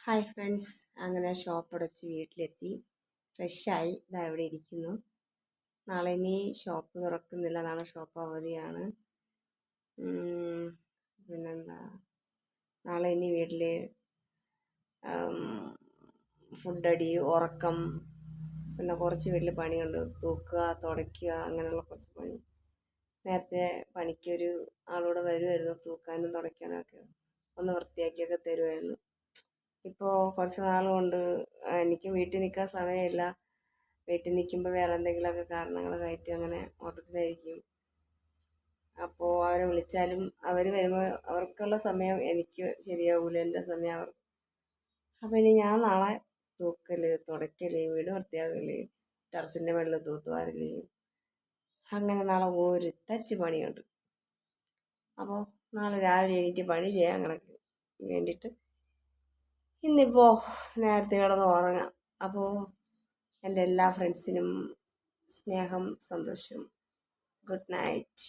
Hi friends, അങ്ങനെ shop അടച്ച് വീട്ടിലെത്തി. ഫ്രഷായി ഇതാ ഇവിടെ ഇരിക്കുന്നു. നാളെ ഇനി ഷോപ്പ് തുറക്കുന്നില്ല, നാളെ ഷോപ്പ് അവധിയാണ്. പിന്നെന്താ, നാളെ ഇനി വീട്ടിൽ ഫുഡടി, ഉറക്കം, പിന്നെ കുറച്ച് വീട്ടിൽ പണിയുണ്ട്. തൂക്കുക, തുടയ്ക്കുക, അങ്ങനെയുള്ള കുറച്ച് പണി. നേരത്തെ പണിക്കൊരു ആളൂടെ വരുമായിരുന്നു, തൂക്കാനും തുടയ്ക്കാനും ഒക്കെ ഒന്ന് വൃത്തിയാക്കിയൊക്കെ തരുമായിരുന്നു. ഇപ്പോൾ കുറച്ച് നാൾ കൊണ്ട് എനിക്ക് വീട്ടിൽ നിൽക്കാൻ സമയമില്ല. വീട്ടിൽ നിൽക്കുമ്പോൾ വേറെ എന്തെങ്കിലുമൊക്കെ കാരണങ്ങൾ കയറ്റി അങ്ങനെ ഓട്ടത്തിലായിരിക്കും. അപ്പോൾ അവരെ വിളിച്ചാലും അവർ വരുമ്പോൾ അവർക്കുള്ള സമയം എനിക്ക് ശരിയാവില്ല, എൻ്റെ സമയം അവർ. അപ്പോൾ ഇനി ഞാൻ നാളെ തൂക്കൽ, തുടയ്ക്കൽ, വീട് വൃത്തിയാക്കൽ, ടെറസിൻ്റെ മുകളിൽ തൂത്തുവാരൽ, അങ്ങനെ നാളെ ഒരു തച്ച് പണിയുണ്ട്. അപ്പോൾ നാളെ രാവിലെ എണീറ്റ് പണി ചെയ്യാൻ കണക്ക് വേണ്ടിയിട്ട് ഇന്നിപ്പോൾ നേരത്തെ കിടന്ന് ഉറങ്ങാം. അപ്പോൾ എൻ്റെ എല്ലാ ഫ്രണ്ട്സിനും സ്നേഹം, സന്തോഷം, ഗുഡ് നൈറ്റ്.